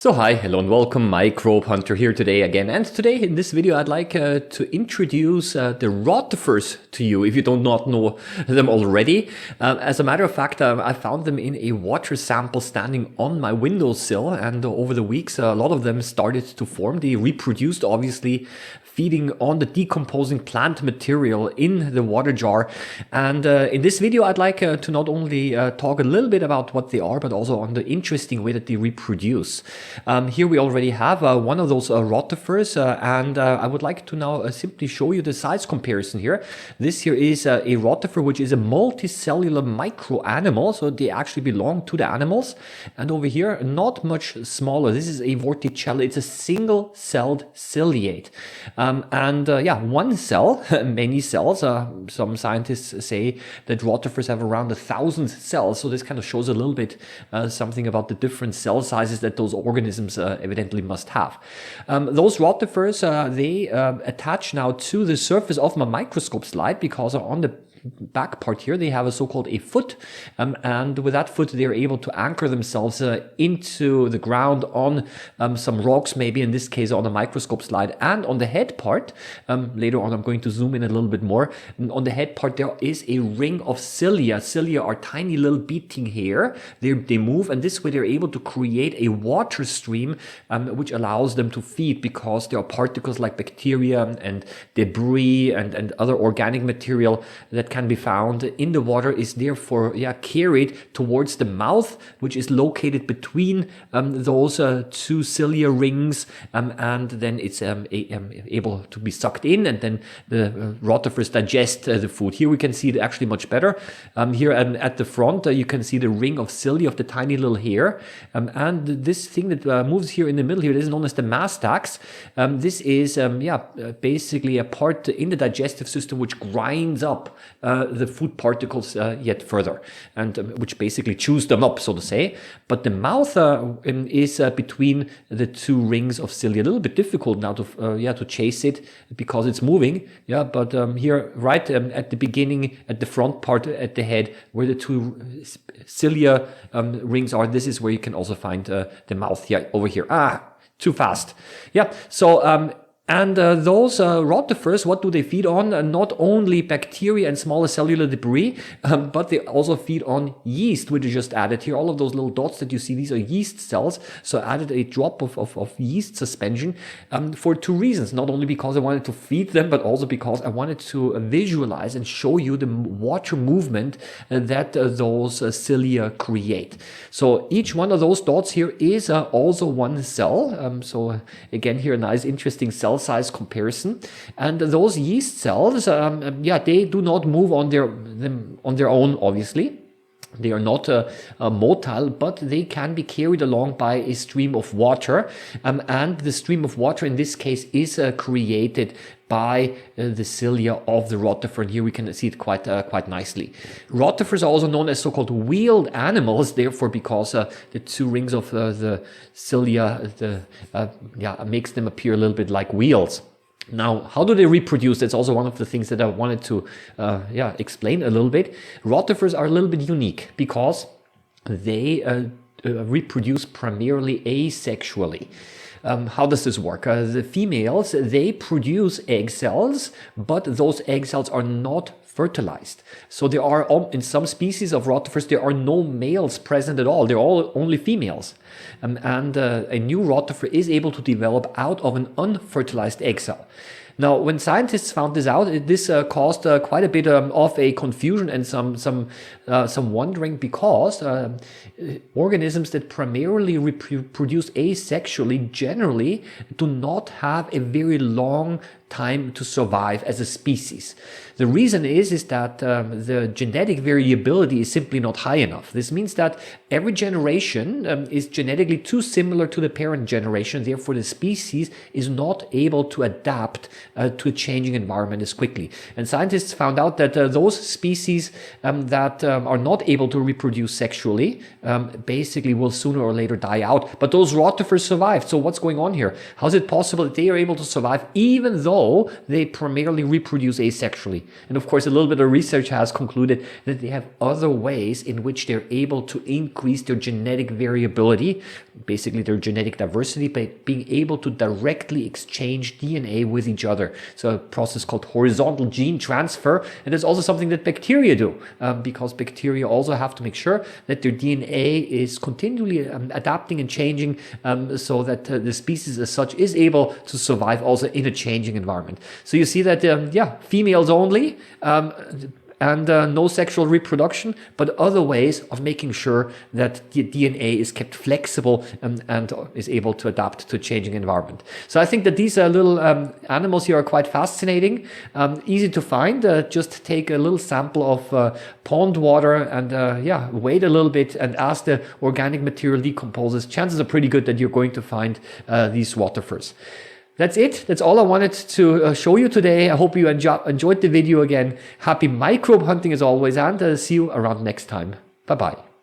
So hi, hello and welcome, Microbehunter here today again. And today in this video I'd like to introduce the Rotifers to you if you do not know them already. As a matter of fact, I found them in a water sample standing on my windowsill, and over the weeks a lot of them started to form. They reproduced, obviously feeding on the decomposing plant material in the water jar. And in this video I'd like to not only talk a little bit about what they are, but also on the interesting way that they reproduce. Here we already have one of those rotifers, and I would like to now simply show you the size comparison here. This here is a rotifer, which is a multicellular micro animal, so they actually belong to the animals. And over here, not much smaller. This is a vorticella. It's a single-celled ciliate. Yeah, one cell, many cells. Some scientists say that rotifers have around 1,000 cells, so this kind of shows a little bit something about the different cell sizes that those organisms evidently must have. Those rotifers, they attach now to the surface of my microscope slide, because on the back part here they have a so-called a foot, and with that foot they're able to anchor themselves into the ground on some rocks, maybe in this case on a microscope slide. And on the head part, later on I'm going to zoom in a little bit more, on the head part there is a ring of cilia. Cilia are tiny little beating hair. They move, and this way they're able to create a water stream which allows them to feed, because there are particles like bacteria and debris and other organic material that can be found in the water is therefore carried towards the mouth, which is located between those two cilia rings, and then it's able to be sucked in, and then the rotifers digest the food. Here we can see it actually much better. Here at the front you can see the ring of cilia of the tiny little hair, and this thing that moves here in the middle here, this is known as the mastax. This is basically a part in the digestive system which grinds up the food particles yet further, and which basically chews them up, so to say. But the mouth is between the two rings of cilia. A little bit difficult now to chase it because it's moving. But here right at the beginning, at the front part at the head, where the two cilia rings are, this is where you can also find the mouth here, over here. Too fast. So and those rotifers, what do they feed on? Not only bacteria and smaller cellular debris, but they also feed on yeast, which is just added here. All of those little dots that you see, these are yeast cells. So I added a drop of yeast suspension for two reasons. Not only because I wanted to feed them, but also because I wanted to visualize and show you the water movement that those cilia create. So each one of those dots here is also one cell. So again, here a nice interesting cell size comparison. And those yeast cells, they do not move on their own, obviously. They are not motile, but they can be carried along by a stream of water, and the stream of water in this case is created by the cilia of the rotifer. And here we can see it quite nicely. Rotifers are also known as so-called wheeled animals, therefore, because the two rings of the cilia makes them appear a little bit like wheels. Now, how do they reproduce? That's also one of the things that I wanted to explain a little bit. Rotifers are a little bit unique because they reproduce primarily asexually. How does this work? The females, they produce egg cells, but those egg cells are not fertilized. So there are, in some species of rotifers, there are no males present at all. They're all only females. And a new rotifer is able to develop out of an unfertilized egg cell. Now, when scientists found this out, this caused quite a bit of a confusion and some wondering, because organisms that primarily reproduce asexually generally do not have a very long time to survive as a species. The reason is that the genetic variability is simply not high enough. This means that every generation is genetically too similar to the parent generation. Therefore, the species is not able to adapt to a changing environment as quickly. And scientists found out that those species that are not able to reproduce sexually basically will sooner or later die out. But those rotifers survived. So what's going on here? How is it possible that they are able to survive even though they primarily reproduce asexually? And of course, a little bit of research has concluded that they have other ways in which they're able to increase their genetic variability, variability, basically their genetic diversity, by being able to directly exchange DNA with each other. So a process called horizontal gene transfer. And that's also something that bacteria do, because bacteria also have to make sure that their DNA is continually adapting and changing, so that the species as such is able to survive also in a changing environment. So you see that, females only, and no sexual reproduction, but other ways of making sure that the DNA is kept flexible and is able to adapt to a changing environment. So I think that these little animals here are quite fascinating, easy to find. Just take a little sample of pond water and wait a little bit, and as the organic material decomposes, chances are pretty good that you're going to find these rotifers. That's it. That's all I wanted to show you today. I hope you enjoyed the video again. Happy microbe hunting as always, and see you around next time. Bye-bye.